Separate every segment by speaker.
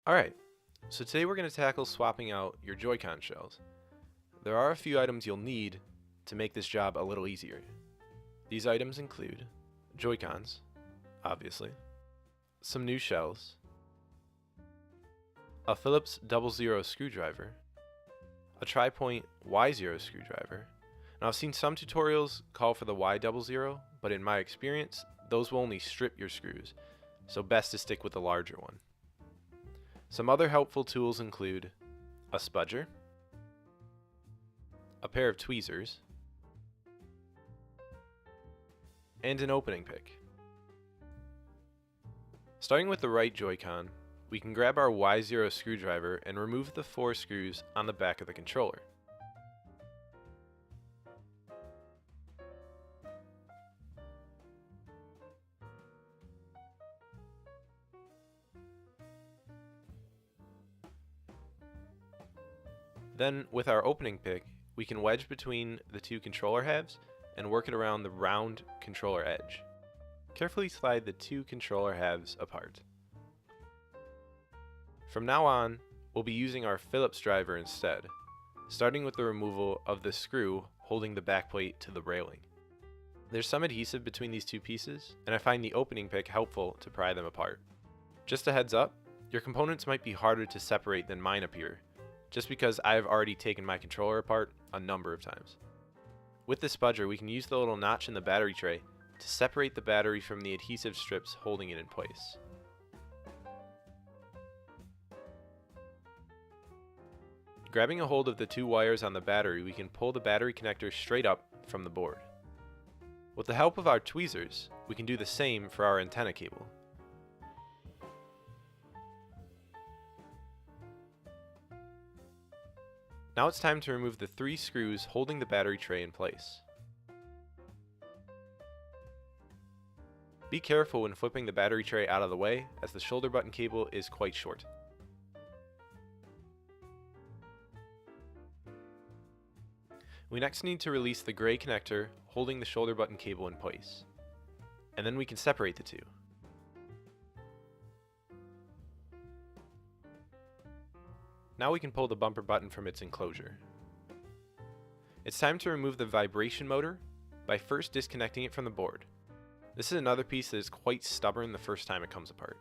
Speaker 1: Alright, so today we're going to tackle swapping out your Joy-Con shells. There are a few items you'll need to make this job a little easier. These items include Joy-Cons, obviously, some new shells, a Phillips 00 screwdriver, a tri-point Y0 screwdriver. Now I've seen some tutorials call for the Y00, but in my experience, those will only strip your screws, so best to stick with the larger one. Some other helpful tools include a spudger, a pair of tweezers, and an opening pick. Starting with the right Joy-Con, we can grab our Y0 screwdriver and remove the 4 screws on the back of the controller. Then, with our opening pick, we can wedge between the two controller halves and work it around the round controller edge. Carefully slide the two controller halves apart. From now on, we'll be using our Phillips driver instead, starting with the removal of the screw holding the backplate to the railing. There's some adhesive between these two pieces, and I find the opening pick helpful to pry them apart. Just a heads up, your components might be harder to separate than mine appear, just because I have already taken my controller apart a number of times. With the spudger, we can use the little notch in the battery tray to separate the battery from the adhesive strips holding it in place. Grabbing a hold of the two wires on the battery, we can pull the battery connector straight up from the board. With the help of our tweezers, we can do the same for our antenna cable. Now it's time to remove the 3 screws holding the battery tray in place. Be careful when flipping the battery tray out of the way, as the shoulder button cable is quite short. We next need to release the gray connector holding the shoulder button cable in place, and then we can separate the two. Now we can pull the bumper button from its enclosure. It's time to remove the vibration motor by first disconnecting it from the board. This is another piece that is quite stubborn the first time it comes apart.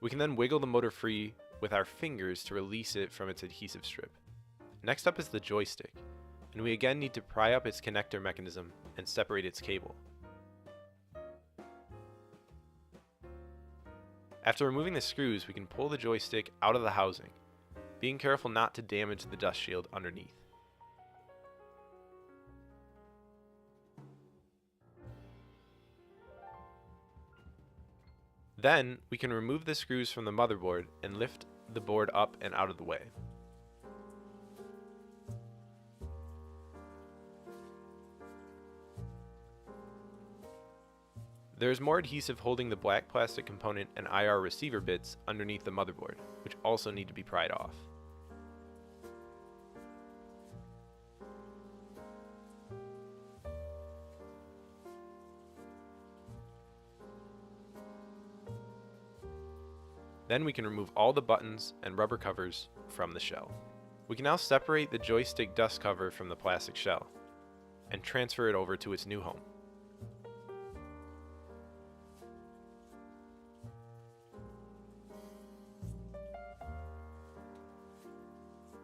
Speaker 1: We can then wiggle the motor free with our fingers to release it from its adhesive strip. Next up is the joystick, and we again need to pry up its connector mechanism and separate its cable. After removing the screws, we can pull the joystick out of the housing, being careful not to damage the dust shield underneath. Then, we can remove the screws from the motherboard and lift the board up and out of the way. There is more adhesive holding the black plastic component and IR receiver bits underneath the motherboard, which also need to be pried off. Then we can remove all the buttons and rubber covers from the shell. We can now separate the joystick dust cover from the plastic shell and transfer it over to its new home.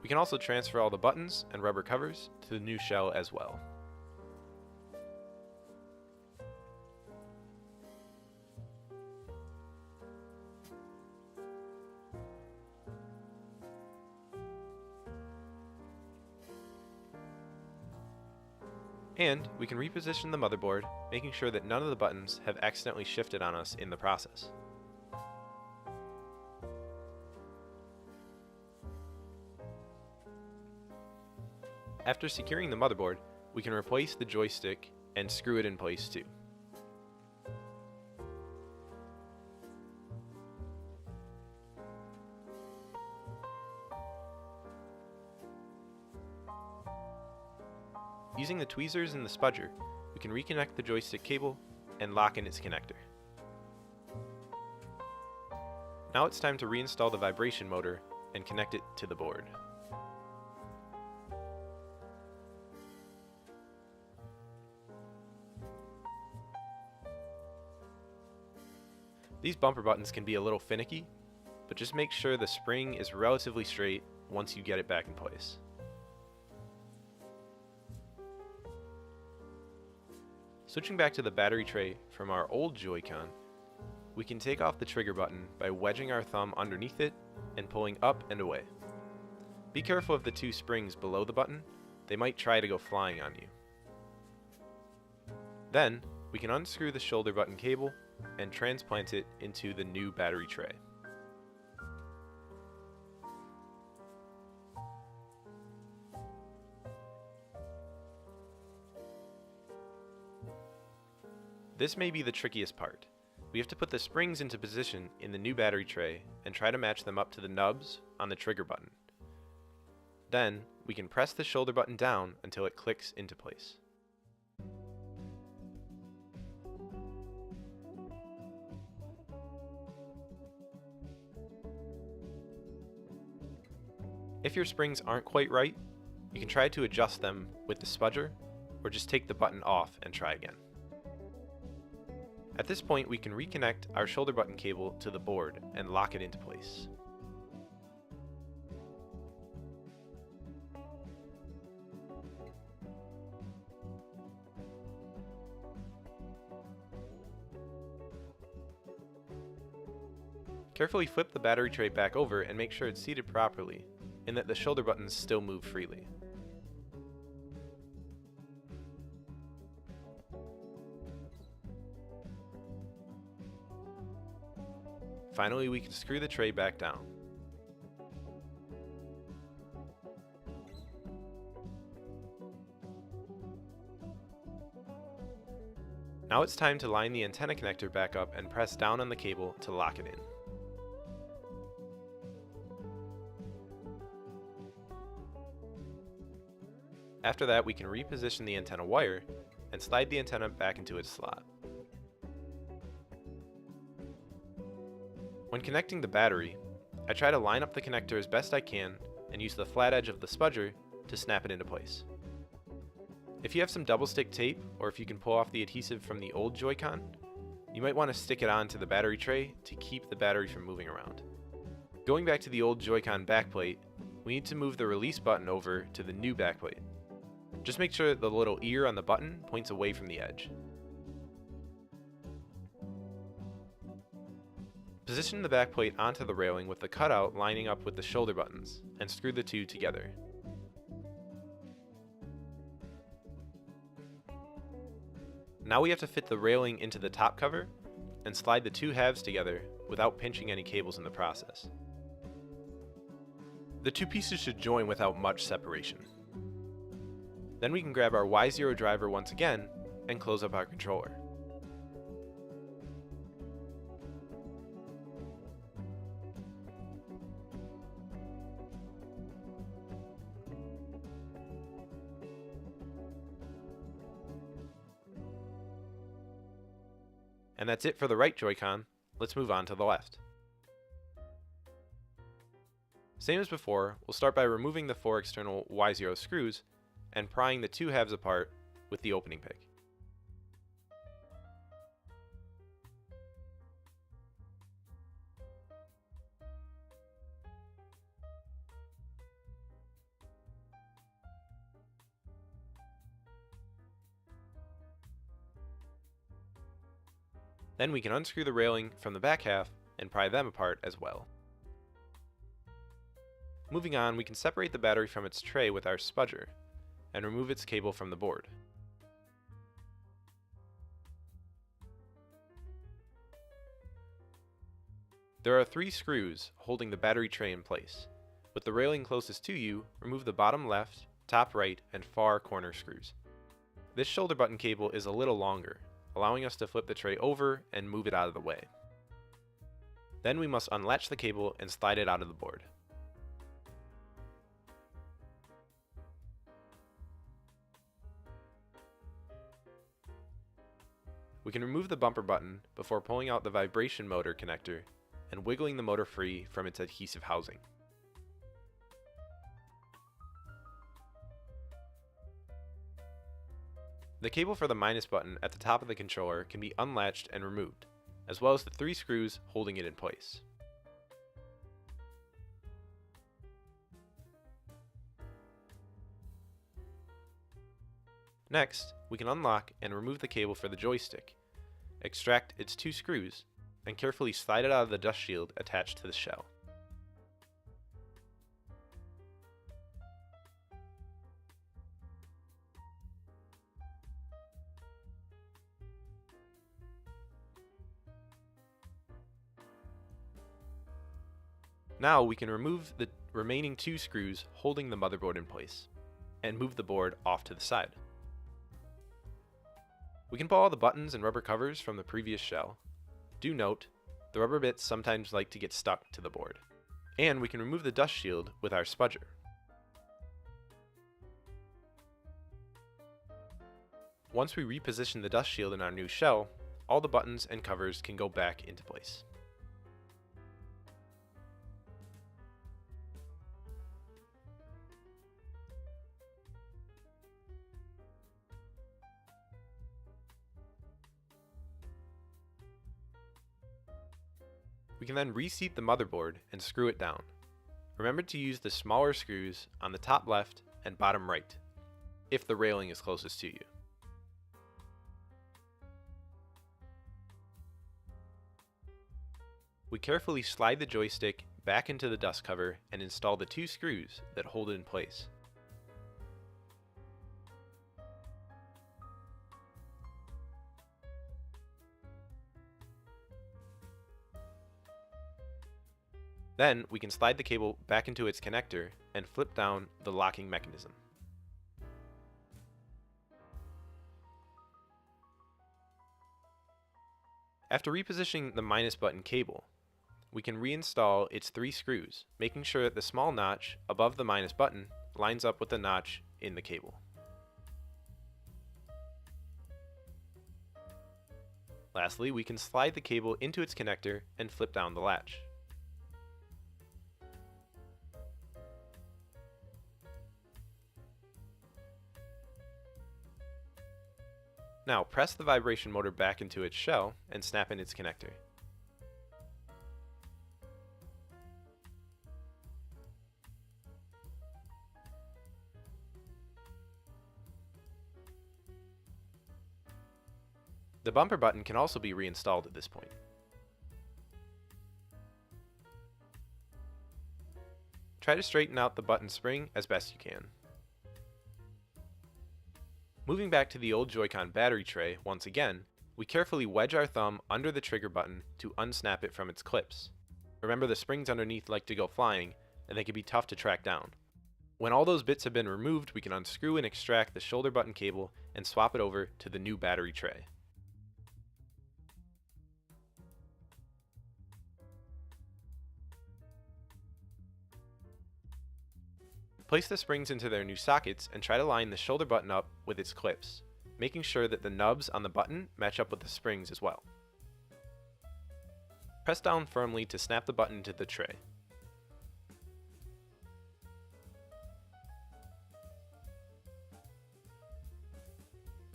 Speaker 1: We can also transfer all the buttons and rubber covers to the new shell as well. And we can reposition the motherboard, making sure that none of the buttons have accidentally shifted on us in the process. After securing the motherboard, we can replace the joystick and screw it in place too. Using the tweezers and the spudger, we can reconnect the joystick cable and lock in its connector. Now it's time to reinstall the vibration motor and connect it to the board. These bumper buttons can be a little finicky, but just make sure the spring is relatively straight once you get it back in place. Switching back to the battery tray from our old Joy-Con, we can take off the trigger button by wedging our thumb underneath it and pulling up and away. Be careful of the two springs below the button, they might try to go flying on you. Then, we can unscrew the shoulder button cable and transplant it into the new battery tray. This may be the trickiest part. We have to put the springs into position in the new battery tray and try to match them up to the nubs on the trigger button. Then, we can press the shoulder button down until it clicks into place. If your springs aren't quite right, you can try to adjust them with the spudger, or just take the button off and try again. At this point, we can reconnect our shoulder button cable to the board and lock it into place. Carefully flip the battery tray back over and make sure it's seated properly, and that the shoulder buttons still move freely. Finally, we can screw the tray back down. Now it's time to line the antenna connector back up and press down on the cable to lock it in. After that, we can reposition the antenna wire and slide the antenna back into its slot. When connecting the battery, I try to line up the connector as best I can and use the flat edge of the spudger to snap it into place. If you have some double stick tape, or if you can pull off the adhesive from the old Joy-Con, you might want to stick it onto the battery tray to keep the battery from moving around. Going back to the old Joy-Con backplate, we need to move the release button over to the new backplate. Just make sure that the little ear on the button points away from the edge. Position the backplate onto the railing with the cutout lining up with the shoulder buttons, and screw the two together. Now we have to fit the railing into the top cover, and slide the two halves together without pinching any cables in the process. The two pieces should join without much separation. Then we can grab our Y0 driver once again, and close up our controller. And that's it for the right Joy-Con. Let's move on to the left. Same as before, we'll start by removing the 4 external Y0 screws and prying the two halves apart with the opening pick. Then we can unscrew the railing from the back half and pry them apart as well. Moving on, we can separate the battery from its tray with our spudger and remove its cable from the board. There are 3 screws holding the battery tray in place. With the railing closest to you, remove the bottom left, top right, and far corner screws. This shoulder button cable is a little longer, allowing us to flip the tray over and move it out of the way. Then we must unlatch the cable and slide it out of the board. We can remove the bumper button before pulling out the vibration motor connector and wiggling the motor free from its adhesive housing. The cable for the minus button at the top of the controller can be unlatched and removed, as well as the 3 screws holding it in place. Next, we can unlock and remove the cable for the joystick, extract its 2 screws, and carefully slide it out of the dust shield attached to the shell. Now we can remove the remaining 2 screws holding the motherboard in place, and move the board off to the side. We can pull all the buttons and rubber covers from the previous shell. Do note, the rubber bits sometimes like to get stuck to the board. And we can remove the dust shield with our spudger. Once we reposition the dust shield in our new shell, all the buttons and covers can go back into place. We can then reseat the motherboard and screw it down. Remember to use the smaller screws on the top left and bottom right, if the railing is closest to you. We carefully slide the joystick back into the dust cover and install the 2 screws that hold it in place. Then we can slide the cable back into its connector and flip down the locking mechanism. After repositioning the minus button cable, we can reinstall its 3 screws, making sure that the small notch above the minus button lines up with the notch in the cable. Lastly, we can slide the cable into its connector and flip down the latch. Now press the vibration motor back into its shell and snap in its connector. The bumper button can also be reinstalled at this point. Try to straighten out the button spring as best you can. Moving back to the old Joy-Con battery tray once again, we carefully wedge our thumb under the trigger button to unsnap it from its clips. Remember, the springs underneath like to go flying, and they can be tough to track down. When all those bits have been removed, we can unscrew and extract the shoulder button cable and swap it over to the new battery tray. Place the springs into their new sockets and try to line the shoulder button up with its clips, making sure that the nubs on the button match up with the springs as well. Press down firmly to snap the button to the tray.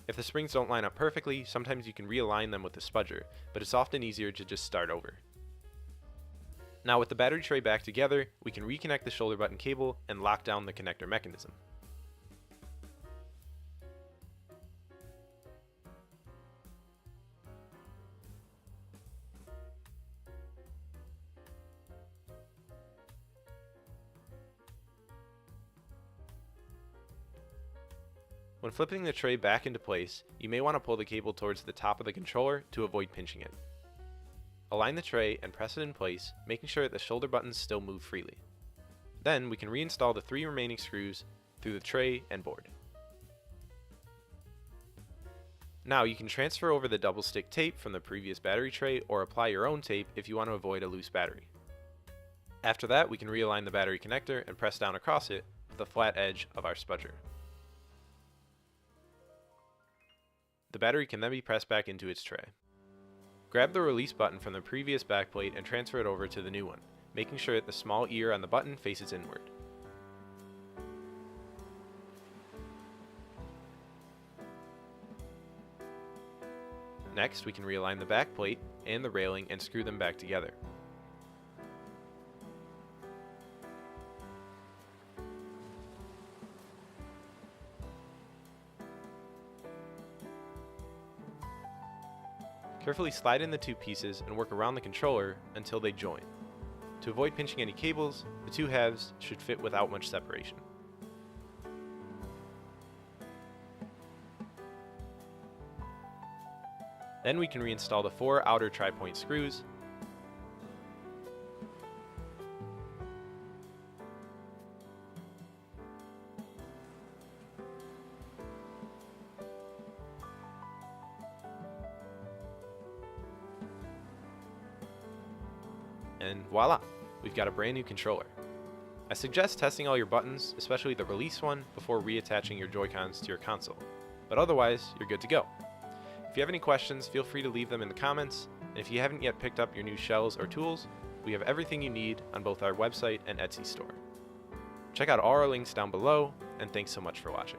Speaker 1: If the springs don't line up perfectly, sometimes you can realign them with the spudger, but it's often easier to just start over. Now with the battery tray back together, we can reconnect the shoulder button cable and lock down the connector mechanism. When flipping the tray back into place, you may want to pull the cable towards the top of the controller to avoid pinching it. Align the tray and press it in place, making sure that the shoulder buttons still move freely. Then we can reinstall the 3 remaining screws through the tray and board. Now you can transfer over the double stick tape from the previous battery tray or apply your own tape if you want to avoid a loose battery. After that, we can realign the battery connector and press down across it with the flat edge of our spudger. The battery can then be pressed back into its tray. Grab the release button from the previous backplate and transfer it over to the new one, making sure that the small ear on the button faces inward. Next, we can realign the backplate and the railing and screw them back together. Carefully slide in the two pieces and work around the controller until they join. To avoid pinching any cables, the two halves should fit without much separation. Then we can reinstall the 4 outer tri-point screws, and voila, we've got a brand new controller. I suggest testing all your buttons, especially the release one, before reattaching your Joy-Cons to your console, but otherwise, you're good to go. If you have any questions, feel free to leave them in the comments, and if you haven't yet picked up your new shells or tools, we have everything you need on both our website and Etsy store. Check out all our links down below, and thanks so much for watching.